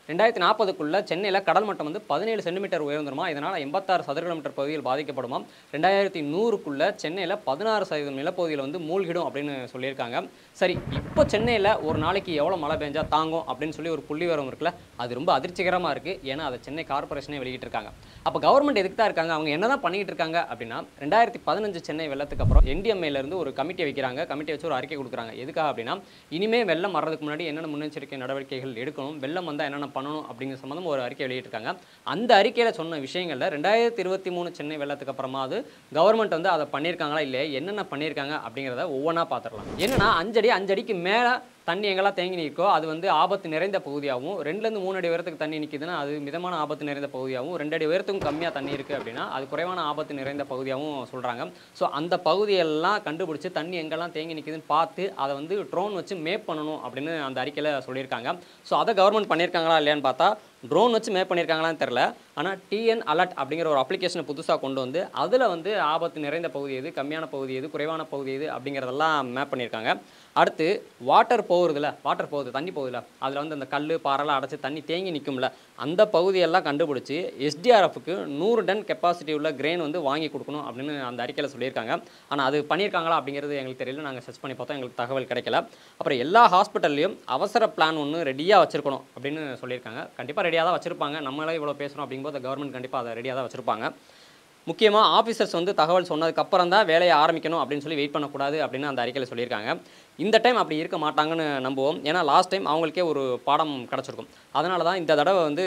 2040க்குள்ள சென்னையில் கடல் மட்டம் வந்து 17 சென்டிமீட்டர் உயர்ந்துருமா. இதனால் 86 சதுர கிலோமீட்டர் பகுதியில் பாதிக்கப்படுமாம். 2100க்குள்ள சென்னையில் 16% நிலப்பகுதியில் வந்து மூழ்கிடும் அப்படின்னு சொல்லியிருக்காங்க. சரி, இப்போ சென்னையில் ஒரு நாளைக்கு எவ்வளோ மழை பெஞ்சா தாங்கும் அப்படின்னு சொல்லி ஒரு புள்ளிவிவரம் இருக்குல்ல, அது ரொம்ப அதிர்ச்சிகரமாக இருக்குது. ஏன்னா அதை சென்னை கார்பரேஷனே வெளியிட்டிருக்காங்க. அப்போ கவர்மெண்ட் எதுக்கு தான் இருக்காங்க, அவங்க என்ன தான் பண்ணிக்கிட்டு இருக்காங்க அப்படின்னா, 2015 சென்னை வெள்ளத்துக்கு அப்புறம் NDMAலேருந்து ஒரு கமிட்டியை வைக்கிறாங்க. கமிட்டி வச்சு ஒரு அறிக்கை கொடுக்குறாங்க. எதுக்காக அப்படின்னா, இனிமேல் வெள்ளம் வர்றதுக்கு முன்னாடி என்னென்ன முன்னெச்சரிக்கை நடவடிக்கைகள் எடுக்கணும், வெள்ளம் வந்தால் என்னென்ன பண்ணணும் அப்படிங்கிற சம்பந்தம் ஒரு அறிக்கை வெளியிட்டிருக்காங்க. அந்த அறிக்கையில் சொன்ன விஷயங்களில் 2023 சென்னை வெள்ளத்துக்கு அப்புறமா அது கவர்மெண்ட் வந்து அதை பண்ணியிருக்காங்களா இல்லையா, என்னென்ன பண்ணியிருக்காங்க அப்படிங்கிறத ஒவ்வொன்றா பார்த்துடலாம். என்னன்னா 5 அடிக்கு மேலே தண்ணி எங்கெல்லாம் தேங்கி நிற்கோ அது வந்து ஆபத்து நிறைந்த பகுதியாகவும், 2லேருந்து 3 அடி உயரத்துக்கு தண்ணி நிற்கிதுன்னா அது மிதமான ஆபத்து நிறைந்த பகுதியாகவும், 2 அடி உயரத்துக்கும் கம்மியாக தண்ணி இருக்குது அப்படின்னா அது குறைவான ஆபத்து நிறைந்த பகுதியாகவும் சொல்கிறாங்க. ஸோ அந்த பகுதியெல்லாம் கண்டுபிடிச்சி தண்ணி எங்கெல்லாம் தேங்கி நிற்கிதுன்னு பார்த்து அதை வந்து ட்ரோன் வச்சு மேப் பண்ணணும் அப்படின்னு அந்த அறிக்கையில் சொல்லியிருக்காங்க. ஸோ அதை கவர்மெண்ட் பண்ணியிருக்காங்களா இல்லையான்னு பார்த்தா, ட்ரோன் வச்சு மேப் பண்ணியிருக்காங்களான்னு தெரில. ஆனால் TN அலர்ட் அப்படிங்கிற ஒரு அப்ளிகேஷனை புதுசாக கொண்டு வந்து அதில் வந்து ஆபத்து நிறைந்த பகுதி எது, கம்மியான பகுதி எது, குறைவான பகுதி எது அப்படிங்கிறதெல்லாம் மேப் பண்ணியிருக்காங்க. அடுத்து வாட்டர் போகுது தண்ணி போகுதுல, அதில் வந்து அந்த கல் பாறைலாம் அடைச்சி தண்ணி தேங்கி நிற்கும்ல, அந்த பகுதியெல்லாம் கண்டுபிடிச்சி SDRFக்கு 100 டன் கெப்பாசிட்டி உள்ள கிரெயின் வந்து வாங்கி கொடுக்கணும் அப்படின்னு அந்த அறிக்கையில் சொல்லியிருக்காங்க. ஆனால் அது பண்ணியிருக்காங்களா அப்படிங்கிறது எங்களுக்கு தெரியல. நாங்கள் சர்ச் பண்ணி பார்த்தோம், எங்களுக்கு தகவல் கிடைக்கல. அப்புறம் எல்லா ஹாஸ்பிட்டல்லையும் அவசர பிளான் ஒன்று ரெடியாக வச்சுருக்கணும் அப்படின்னு சொல்லியிருக்காங்க. கண்டிப்பாக ரெடியாக தான் வச்சுருப்பாங்க. நம்மளே இவ்வளோ பேசுகிறோம் அப்படிங்கும்போது கவர்மெண்ட் கண்டிப்பாக அதை ரெடியாக தான் வச்சுருப்பாங்க. முக்கியமாக ஆஃபீஸர்ஸ் வந்து தகவல் சொன்னதுக்கப்புறம் தான் வேலையை ஆரம்பிக்கணும் அப்படின்னு சொல்லி வெயிட் பண்ணக்கூடாது அப்படின்னு அந்த அறிக்கையில் சொல்லியிருக்காங்க. இந்த டைம் அப்படி இருக்க மாட்டாங்கன்னு நம்புவோம். ஏன்னா லாஸ்ட் டைம் அவங்களுக்கே ஒரு பாடம் கிடச்சிருக்கும். அதனால தான் இந்த தடவை வந்து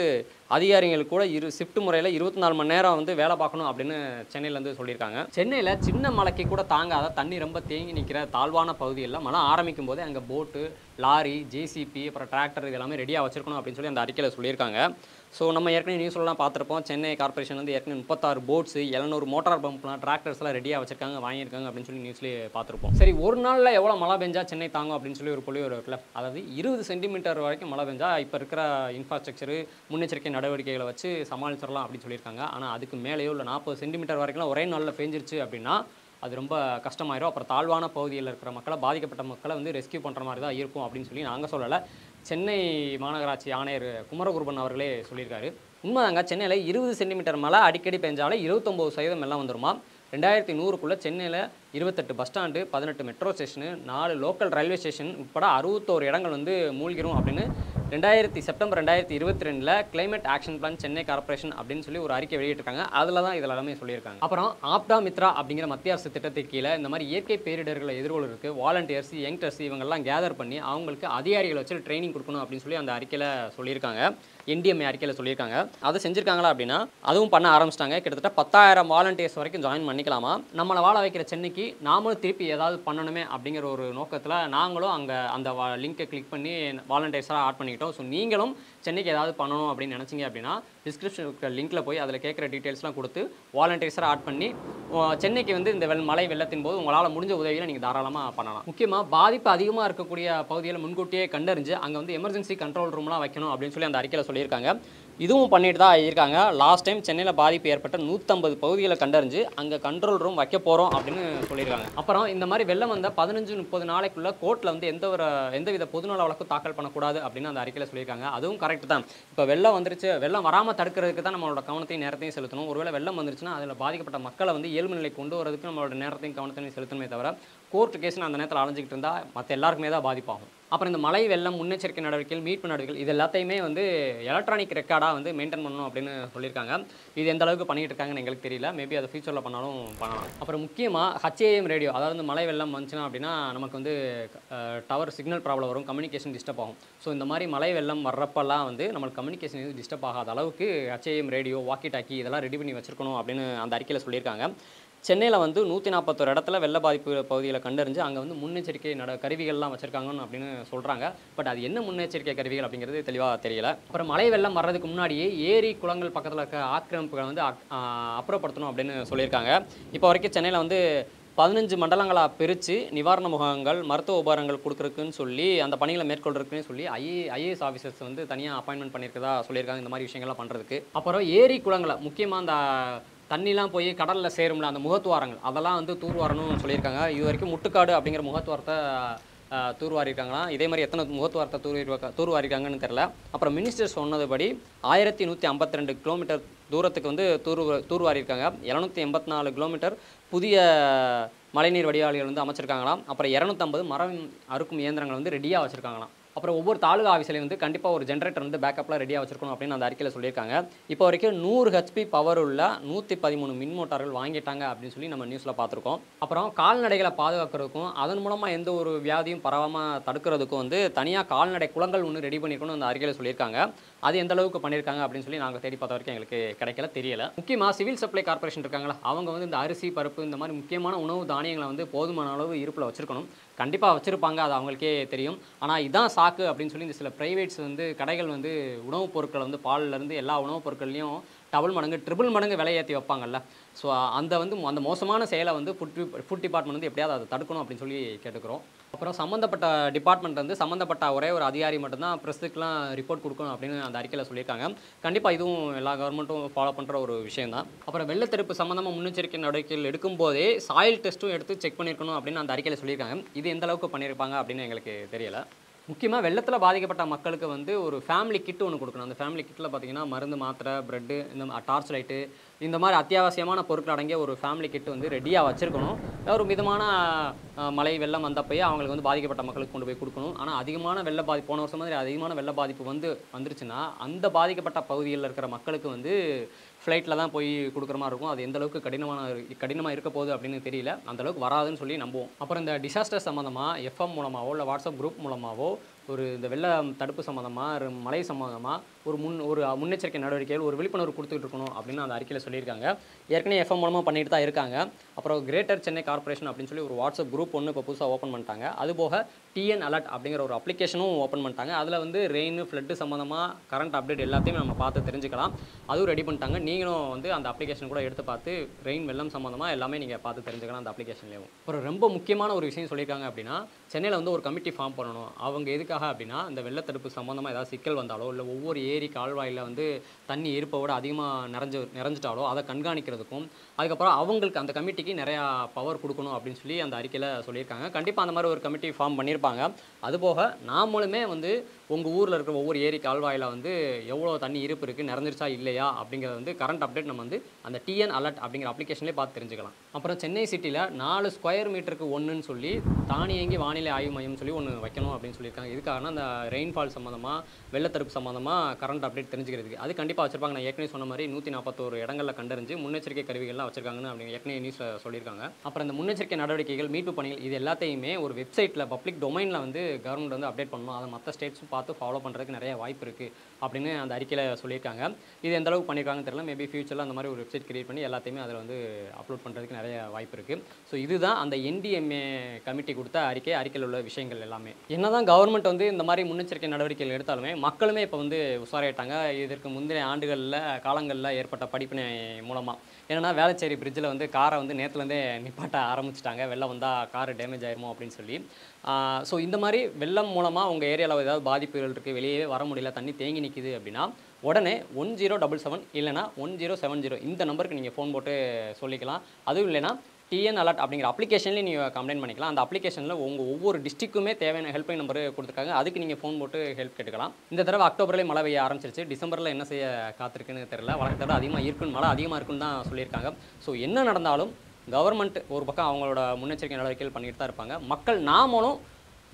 அதிகாரிகள் கூட ஷிஃப்ட் முறையில் 24 மணி நேரம் வந்து வேலை பார்க்கணும் அப்படின்னு சென்னையிலேருந்து சொல்லியிருக்காங்க. சென்னையில் சின்ன மலைக்கு கூட தாங்காத தண்ணி ரொம்ப தேங்கி நிற்கிற தாழ்வான பகுதியில் மழை ஆரம்பிக்கும் போதே அங்கே போட்டு, லாரி, JCP, அப்புறம் டிராக்டர் இது எல்லாமே ரெடியாக வச்சுருக்கணும் அப்படின்னு சொல்லி அந்த அறிக்கையில் சொல்லியிருக்காங்க. ஸோ நம்ம ஏற்கனவே நியூஸ்லாம் பார்த்துருப்போம். சென்னை கார்பரேஷன் வந்து ஏற்கனவே 36 போட்ஸு, 700 மோட்டார் பம்ப்லாம், டிராக்டர்ஸ்லாம் ரெடியாக வச்சிருக்காங்க, வாங்கியிருக்காங்க அப்படின்னு சொல்லி நியூஸ்லேயே பார்த்துருப்போம். சரி, ஒரு நாளில் எவ்வளோ மழை பெஞ்சா சென்னை தாங்கும் அப்படின்னு சொல்லி ஒரு புள்ளிவிவரம் இருக்குல்ல, அதாவது 20 சென்டிமீட்டர் வரைக்கும் மழை பெஞ்சா இப்போ இருக்கிற இன்ஃப்ராஸ்ட்ரக்சரு முன்னெச்சரிக்கை நடவடிக்கைகளை வச்சு சமாளிச்சிடலாம் அப்படின்னு சொல்லியிருக்காங்க. ஆனால் அதுக்கு மேலேயோ இல்லை 40 சென்டிமீட்டர் வரைக்கும் ஒரே நாளில் பெஞ்சிருச்சு அப்படின்னா அது ரொம்ப கஷ்டமாயிரும். அப்புறம் தாழ்வான பகுதியில் இருக்கிற மக்களை, பாதிக்கப்பட்ட மக்களை வந்து ரெஸ்கியூ பண்ணுற மாதிரி தான் இருக்கும் அப்படின்னு சொல்லி நாங்கள் சொல்லலை, சென்னை மாநகராட்சி ஆணையர் குமரகுருபன் அவர்களே சொல்லியிருக்காரு. உண்மைதாங்க, சென்னையில் 20 சென்டிமீட்டர் மழை அடிக்கடி பெஞ்சாலே 29% எல்லாம் வந்துருமா. 2100க்குள்ளே சென்னையில் 28 bus stand, 18 metro station, 4 local railway station உட்பட 61 இடங்கள் வந்து மூழ்கிரும் அப்படின்னு September 2022 climate action plan Chennai corporation அப்படின்னு சொல்லி ஒரு அறிக்கை வெளியிட்டிருக்காங்க. அதில் தான் இதில் எல்லாமே சொல்லியிருக்காங்க. அப்புறம் ஆப்டா மித்ரா அப்படிங்கிற மத்திய அரசு திட்டத்துக்கு கீழே இந்த மாதிரி இயற்கை பேரிடர்களை எதிர்கொள்வதற்கு வாலண்டியர்ஸ், யங்ஸ்டர்ஸ் இவங்கெல்லாம் கேதர் பண்ணி அவங்களுக்கு அதிகாரிகளை வச்சு ட்ரைனிங் கொடுக்கணும் அப்படின்னு சொல்லி அந்த அறிக்கையில் சொல்லியிருக்காங்க. NDMA அறிக்கையில் சொல்லியிருக்காங்க. அதை செஞ்சுருக்காங்களா அப்படின்னா அதுவும் பண்ண ஆரம்பிச்சிட்டாங்க. கிட்டத்தட்ட 10,000 வாலண்டியர்ஸ் வரைக்கும் ஜாயின் பண்ணிக்கலாமா. நம்மளை வாழ வைக்கிற சென்னைக்கு நாமளும் திருப்பி ஏதாவது பண்ணணுமே அப்படிங்கிற ஒரு நோக்கத்தில் நாங்களும் அங்கே அந்த லிங்கை கிளிக் பண்ணி வாலண்டியர்ஸாக ஆட் பண்ணிக்கிட்டோம். ஸோ நீங்களும் சென்னைக்கு ஏதாவது பண்ணணும் அப்படின்னு நினச்சிங்க அப்படின்னா டிஸ்கிரிப்ஷன் இருக்கிற லிங்க்கில் போய் அதில் கேட்குற டீட்டெயில்ஸ்லாம் கொடுத்து வாலண்டியர்ஸாக ஆட் பண்ணி சென்னைக்கு வந்து இந்த மழை வெள்ளத்தின் போது உங்களால் முடிஞ்ச உதவியை நீங்கள் தாராளமாக பண்ணலாம். முக்கியமாக பாதிப்பு அதிகமாக இருக்கக்கூடிய பகுதியில் முன்கூட்டியே கண்டறிஞ்சு அங்கே வந்து எமர்ஜென்சி கண்ட்ரோல் ரூம்லாம் வைக்கணும் அப்படின்னு சொல்லி அந்த அறிக்கையில் சொல்லியிருக்காங்க. இதுவும் பண்ணிட்டு தான் இருக்காங்க. லாஸ்ட் டைம் சென்னையில் பாதிப்பு ஏற்பட்ட 150 பகுதிகளை கண்டறிஞ்சு அங்கே கண்ட்ரோல் ரூம் வைக்க போகிறோம் அப்படின்னு சொல்லியிருக்காங்க. அப்புறம் இந்த மாதிரி வெள்ளம் வந்த 15-30 நாளைக்குள்ள கோர்ட்டில் வந்து எந்தவித பொதுநல வழக்கும் தாக்கல் பண்ணக்கூடாது அப்படின்னு அந்த அறிக்கையில் சொல்லியிருக்காங்க. அதுவும் கரெக்ட் தான். இப்போ வெள்ளம் வந்துருச்சு, வெள்ளம் வராமல் தடுக்கிறதுக்கு தான் நம்மளோட கவனத்தையும் நேரத்தையும் செலுத்தணும். ஒருவேளை வெள்ளம் வந்துருச்சுன்னா அதில் பாதிக்கப்பட்ட மக்களை வந்து இயல்பு நிலை கொண்டு வரதுக்கு நம்மளோட நேரத்தையும் கவனத்தையும் செலுத்தணுமே தவிர கோர்ட் கேஸ்னு அந்த நேரத்தில் அலைஞ்சிக்கிட்டு இருந்தால் மற்ற எல்லாருக்குமே தான் பாதிப்பாகும். அப்புறம் இந்த மழை வெள்ளம் முன்னெச்சரிக்கை நடவடிக்கைகள், மீட்பு நடவடிக்கைகள் இது எல்லாத்தையுமே வந்து எலக்ட்ரானிக் ரெக்கார்டாக வந்து மெயின்டைன் பண்ணணும் அப்படின்னு சொல்லியிருக்காங்க. இது எந்த அளவுக்கு பண்ணிகிட்டு இருக்காங்கன்னு எங்களுக்கு தெரியல. மேபி அதை ஃபியூச்சரில் பண்ணாலும் பண்ணலாம். அப்புறம் முக்கியமாக HAM ரேடியோ, அதாவது மழை வெள்ளம் வந்துச்சுன்னா அப்படின்னா நமக்கு வந்து டவர் சிக்னல் ப்ராப்ளம் வரும், கம்யூனிகேஷன் டிஸ்டர்ப் ஆகும். ஸோ இந்த மாதிரி மழை வெள்ளம் வர்றப்பெல்லாம் வந்து நம்மளுக்கு கம்யூனிகேஷன் இது டிஸ்டர்ப் ஆகாத அளவுக்கு HAM ரேடியோ, வாக்கி டாக்கி இதெல்லாம் ரெடி பண்ணி வச்சுருக்கணும் அப்படின்னு அந்த அறிக்கையில் சொல்லியிருக்காங்க. சென்னையில் வந்து 141 இடத்துல வெள்ள பாதிப்பு பகுதியில் கண்டறிஞ்சு அங்கே வந்து முன்னெச்சரிக்கை கருவிகள்லாம் வச்சுருக்காங்கன்னு அப்படின்னு சொல்கிறாங்க. பட் அது என்ன முன்னெச்சரிக்கை கருவிகள் அப்படிங்கிறது தெளிவாக தெரியல. அப்புறம் மழை வெள்ளம் வர்றதுக்கு முன்னாடியே ஏரி குளங்கள் பக்கத்தில் இருக்க ஆக்கிரமிப்புகளை வந்து அப்புறப்படுத்தணும் அப்படின்னு சொல்லியிருக்காங்க. இப்போ வரைக்கும் சென்னையில் வந்து 15 மண்டலங்களாக பிரித்து நிவாரண முகாம்கள், மருத்துவ உபகரணங்கள் கொடுக்குறதுக்குன்னு சொல்லி அந்த பணிகளை மேற்கொள்றதுக்குன்னு சொல்லி IAS ஆஃபீஸர்ஸ் வந்து தனியாக அப்பாயின்மெண்ட் பண்ணியிருக்கதா சொல்லியிருக்காங்க இந்த மாதிரி விஷயங்கள்லாம் பண்ணுறதுக்கு. அப்புறம் ஏரி குளங்களை முக்கியமாக அந்த தண்ணிலாம் போய் கடலில் சேரும்ல அந்த முகத்துவாரங்கள் அதெல்லாம் வந்து தூர்வாரணும்னு சொல்லியிருக்காங்க. இது வரைக்கும் முட்டுக்காடு அப்படிங்கிற முகத்துவாரத்தை தூர்வாரிருக்காங்களாம். இதே மாதிரி எத்தனை முகத்துவாரத்தை தூர்வாரிருக்காங்கன்னு தெரில. அப்புறம் மினிஸ்டர் சொன்னதுபடி 1152 கிலோமீட்டர் தூரத்துக்கு வந்து தூர்வாரிருக்காங்க. 784 கிலோமீட்டர் புதிய மழைநீர் வடிகால்கள் வந்து அமைச்சிருக்காங்களாம். அப்புறம் 250 மரம் அறுக்கும் இயந்திரங்கள் வந்து ரெடியாக வச்சுருக்காங்களாம். அப்புறம் ஒவ்வொரு தாலுகா ஆஃபீஸ்லையும் வந்து கண்டிப்பாக ஒரு ஜென்ரேட்டர் வந்து பேக்கப்லாம் ரெடியாக வச்சிருக்கணும் அப்படின்னு அந்த அறிக்கையில் சொல்லியிருக்காங்க. இப்போ வரைக்கும் 100 HP பவர் உள்ள 113 மின் மோட்டார்கள் வாங்கிட்டாங்க அப்படின்னு சொல்லி நம்ம நியூஸில் பார்த்துருக்கோம். அப்புறம் கால்நடைகளை பாதுகாக்கிறதுக்கும் அதன் மூலமாக எந்த ஒரு வியாதியும் பரவாமல் தடுக்கிறதுக்கும் வந்து தனியாக கால்நடை குளங்கள் ஒன்று ரெடி பண்ணியிருக்கணும் அந்த அறிக்கையில் சொல்லியிருக்காங்க. அது எந்த அளவுக்கு பண்ணியிருக்காங்க அப்படின்னு சொல்லி நாங்கள் தேடி பார்த்த வரைக்கும் எங்களுக்கு கிடைக்கல, தெரியல. முக்கியமாக சிவில் சப்ளை கார்பரேஷன் இருக்காங்களா, அவங்க வந்து இந்த அரிசி பருப்பு இந்த மாதிரி முக்கியமான உணவு தானியங்களை வந்து போதுமான அளவு இருப்பில் வச்சுருக்கணும். கண்டிப்பாக வச்சுருப்பாங்க, அது அவங்களுக்கே தெரியும். ஆனால் இதான் சாக்கு அப்படின்னு சொல்லி இந்த சில ப்ரைவேட்ஸ் வந்து கடைகள் வந்து உணவுப் பொருட்களை வந்து பால்லேருந்து எல்லா உணவுப் பொருட்கள்லையும் டபுள் மடங்கு ட்ரிபிள் மடங்கு விலை ஏற்றி வைப்பாங்கல்ல. ஸோ அந்த மோசமான செயலை வந்து ஃபுட் டிபார்ட்மெண்ட் வந்து எப்படியாவது அதை தடுக்கணும் அப்படின்னு சொல்லி கேட்டுக்கிறோம். அப்புறம் சம்மந்தப்பட்ட டிபார்ட்மெண்ட் வந்து சம்மந்தப்பட்ட ஒரே ஒரு அதிகாரி மட்டும்தான் ப்ரெஸ்ஸுக்குலாம் ரிப்போர்ட் கொடுக்கணும் அப்படின்னு அந்த அறிக்கையில் சொல்லியிருக்காங்க. கண்டிப்பாக இதுவும் எல்லா கவர்மெண்ட்டும் ஃபாலோ பண்ணுற ஒரு விஷயம் தான். அப்புறம் வெள்ளத்தடுப்பு சம்மந்தமாக முன்னெச்சரிக்கை நடவடிக்கைகள் எடுக்கும்போதே சாயில் டெஸ்ட்டும் எடுத்து செக் பண்ணியிருக்கணும் அப்படின்னு அந்த அறிக்கையில் சொல்லியிருக்காங்க. இது எந்த அளவுக்கு பண்ணியிருப்பாங்க அப்படின்னு எங்களுக்கு தெரியலை. முக்கியமாக வெள்ளத்தில் பாதிக்கப்பட்ட மக்களுக்கு வந்து ஒரு ஃபேமிலி கிட் ஒன்று கொடுக்கணும். அந்த ஃபேமிலி கிட்டில் பார்த்தீங்கன்னா மருந்து, மாத்திரை, ப்ரெட்டு, இந்த டார்ச் லைட்டு, இந்த மாதிரி அத்தியாவசியமான பொருட்கள் அடங்கிய ஒரு ஃபேமிலி கிட் வந்து ரெடியாக வச்சுருக்கணும். ஒரு மிதமான மழை வெள்ளம் வந்தப்போயே அவங்களுக்கு வந்து பாதிக்கப்பட்ட மக்களுக்கு கொண்டு போய் கொடுக்கணும். ஆனால் அதிகமான வெள்ள பாதிப்பு போன வருஷம் மாதிரி அதிகமான வெள்ள பாதிப்பு வந்துருச்சுன்னா அந்த பாதிக்கப்பட்ட பகுதிகளில் இருக்கிற மக்களுக்கு வந்து ஃப்ளைட்டில் தான் போய் கொடுக்குற மாதிரி இருக்கும். அது எந்த அளவுக்கு கடினமாக இருக்க போகுது அப்படின்னு தெரியல. அந்தளவுக்கு வராதுன்னு சொல்லி நம்புவோம். அப்புறம் இந்த டிசாஸ்டர் சம்மந்தமாக எஃப்எம் மூலமாகவோ இல்லை வாட்ஸ்அப் குரூப் மூலமாகவோ இந்த வெள்ள தடுப்பு சம்மந்தமாக மழை சம்மந்தமாக ஒரு முன்னெச்சரிக்கை நடவடிக்கைகள் ஒரு விழிப்புணர்வு கொடுத்துட்டு இருக்கணும் அப்படின்னு அந்த அறிக்கையில் சொல்லியிருக்காங்க. ஏற்கனவே எஃப்எம் மூலமாக பண்ணிட்டு தான் இருக்காங்க. அப்புறம் கிரேட்டர் சென்னை கார்பரேஷன் அப்படின்னு சொல்லி ஒரு வாட்ஸ்அப் குரூப் ஒன்று இப்போ புதுசாக ஓப்பன் பண்ணிட்டாங்க. அதுபோக டிஎன் அலர்ட் அப்படிங்கிற ஒரு அப்ளிகேஷனும் ஓப்பன் பண்ணிட்டாங்க. அதில் வந்து ரெயின், ஃப்ளட்டு சம்மந்தமாக கரண்ட் அப்டேட் எல்லாத்தையும் நம்ம பார்த்து தெரிஞ்சுக்கலாம். அதுவும் ரெடி பண்ணிட்டாங்க. நீங்களும் வந்து அந்த அப்ளிகேஷன் கூட எடுத்து பார்த்து ரெயின், வெள்ளம் சம்மந்தமாக எல்லாமே நீங்கள் பார்த்து தெரிஞ்சுக்கலாம் அந்த அப்ளிகேஷன்லேயும். அப்புறம் ரொம்ப முக்கியமான ஒரு விஷயம் சொல்லியிருக்காங்க அப்படின்னா, சென்னையில் வந்து ஒரு கமிட்டி ஃபார்ம் பண்ணணும். அவங்க எதுக்காக அப்படின்னா, இந்த வெள்ளத்தடுப்பு சம்மந்தமாக ஏதாவது சிக்கல் வந்தாலோ இல்லை ஒவ்வொரு ஏரி கால்வாயில் வந்து தண்ணி இருப்போட அதிகமாக நிறைஞ்சிட்டாலோ அதை கண்காணிக்கிறதுக்கும், அதுக்கப்புறம் அவங்களுக்கு அந்த கமிட்டிக்கு நிறையா பவர் கொடுக்கணும் அப்படின்னு சொல்லி அந்த அறிக்கையில் சொல்லியிருக்காங்க. கண்டிப்பாக அந்த மாதிரி ஒரு கமிட்டி ஃபார்ம் பண்ணியிருப்பாங்க. அதுபோக நாமளுமே வந்து உங்கள் ஊரில் இருக்கிற ஒவ்வொரு ஏரி கால்வாயில் வந்து எவ்வளோ தண்ணி இருப்பு இருக்குது, நிறைஞ்சிருச்சா இல்லையா அப்படிங்கிறத வந்து கரண்ட் அப்டேட் நம்ம வந்து அந்த டிஎன் அலர்ட் அப்படிங்கிற அப்ளிகேஷன்லேயே பார்த்து தெரிஞ்சுக்கலாம். அப்புறம் சென்னை சிட்டியில் 4 ஸ்கொயர் மீட்டருக்கு 1ன்னு சொல்லி தானியங்கி வானிலை ஆய்வு மையம் சொல்லி ஒன்று வைக்கணும் அப்படின்னு சொல்லியிருக்காங்க. இதுக்காக அந்த ரெயின்ஃபால் சம்மந்தமாக வெள்ளத்தடுப்பு சம்மந்தமாக கரண்ட் அப்டேட் தெரிஞ்சுக்கிறதுக்கு அது கண்டிப்பாக வச்சிருப்பாங்க. நான் ஏற்கனவே சொன்ன மாதிரி 141 இடங்களில் கண்டறிஞ்சு முன்னெச்சரிக்கை கருவிகள்லாம் வச்சிருக்காங்கன்னு அப்படின்னு ஏற்கனவே நியூஸில் சொல்லியிருக்காங்க. அப்புறம் இந்த முன்னெச்சரிக்கை நடவடிக்கைகள், மீட்பு பணிகள் இது எல்லாத்தையுமே ஒரு வெப்சைட்டில் பப்ளிக் டொமைனில் வந்து கவர்மெண்ட் வந்து அப்டேட் பண்ணணும். அதை மற்ற ஸ்டேட்ஸும் பார்த்து ஃபாலோ பண்ணுறதுக்கு நிறைய வாய்ப்பு இருக்குது அப்படின்னு அந்த அறிக்கையில் சொல்லியிருக்காங்க. இது எந்த அளவுக்கு பண்ணியிருக்காங்கன்னு தெரியல. மேபி ஃபியூச்சரில் அந்த மாதிரி ஒரு வெப்சைட் கிரியேட் பண்ணி எல்லாத்தையுமே அதில் வந்து அப்லோட் பண்ணுறதுக்கு நிறைய வாய்ப்பு இருக்குது. ஸோ இதுதான் அந்த NDMA கமிட்டி கொடுத்த அறிக்கையில் உள்ள விஷயங்கள் எல்லாமே. என்னதான் கவர்மெண்ட் வந்து இந்த மாதிரி முன்னெச்சரிக்கை நடவடிக்கைகள் எடுத்தாலுமே மக்களுமே இப்போ வந்து உஷாராயிட்டாங்க. இதற்கு முந்தைய காலங்களில் ஏற்பட்ட படிப்பினை மூலமாக ஏன்னா வேளச்சேரி பிரிட்ஜில் வந்து காரை வந்து நேற்றுலேருந்தே நிப்பாட்ட ஆரம்பிச்சிட்டாங்க. வெள்ளம் வந்தால் கார் டேமேஜ் ஆயிருமோ அப்படின்னு சொல்லி. ஸோ இந்த மாதிரி வெள்ளம் மூலமாக உங்கள் ஏரியாவில் ஏதாவது பாதிப்புகள் இருக்குது, வெளியே வர முடியல, தண்ணி தேங்கி நிற்கிது அப்படின்னா உடனே 1077 இல்லைனா 1070 இந்த நம்பருக்கு நீங்கள் ஃபோன் போட்டு சொல்லிக்கலாம். அதுவும் இல்லைனா டிஎன் அலர்ட் அப்படிங்கிற அப்ளிகேஷன்லேயே நீங்கள் கம்ப்ளைண்ட் பண்ணிக்கலாம். அந்த அப்ளிகேஷனில் ஒவ்வொரு டிஸ்ட்ரிக்குமே தேவையான ஹெல்ப்லைன் நம்பர் கொடுத்துருக்காங்க. அதுக்கு நீங்கள் ஃபோன் போட்டு ஹெல்ப் கேட்டுக்கலாம். இந்த தடவை அக்டோபர்லேயே மழை பெய்ய ஆரம்பிச்சிருச்சு. டிசம்பரில் என்ன செய்ய காத்திருக்குன்னு தெரியல. வழக்கத்தை விட அதிகமாக இருக்குன்னு, மழை அதிகமாக இருக்குன்னு தான் சொல்லியிருக்காங்க. ஸோ என்ன நடந்தாலும் கவர்மெண்ட் ஒரு பக்கம் அவங்களோட முன்னெச்சரிக்கை நடவடிக்கைகள் பண்ணிட்டு தான் இருப்பாங்க. மக்கள் நாமளும்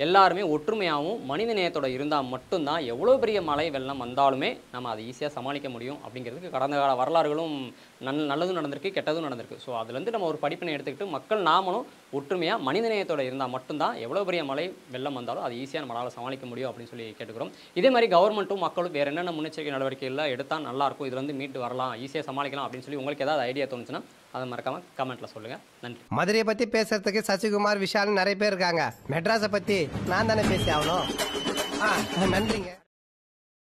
எல்லாருமே ஒற்றுமையாகவும் மனித நேயத்தோட இருந்தால் மட்டும்தான் எவ்வளோ பெரிய மழை வெள்ளம் வந்தாலுமே நம்ம அதை ஈஸியாக சமாளிக்க முடியும் அப்படிங்கிறதுக்கு கடந்த கால வரலாறுகளும் நல்லதும் நடந்திருக்கு, கெட்டதும் நடந்திருக்கு. ஸோ அதுலேருந்து நம்ம ஒரு படிப்பினை எடுத்துக்கிட்டு மக்கள் நாமளும் ஒற்றுமையாக மனித நேயத்தோட இருந்தால் மட்டும்தான் எவ்வளோ பெரிய மழை வெள்ளம் வந்தாலும் அது ஈஸியாக நம்மளால் சமாளிக்க முடியும் அப்படின்னு சொல்லி கேட்டுக்கிறோம். இதே மாதிரி கவர்மெண்ட்டும் மக்களும் வேறு என்னென்ன முன்னெச்சரிக்கை நடவடிக்கைகள் எடுத்தால் நல்லாயிருக்கும், இதுல இருந்து மீட்டு வரலாம், ஈஸியாக சமாளிக்கலாம் அப்படின்னு சொல்லி உங்களுக்கு ஏதாவது ஐடியா தோணுச்சுன்னா அதை மறக்காம கமெண்ட்ல சொல்லுங்க. நன்றி. மதுரையை பத்தி பேசுறதுக்கு சசிகுமார், விஷால் நிறைய பேர் இருக்காங்க. மெட்ராஸை பத்தி நான் தானே பேசி ஆகணும். நன்றிங்க.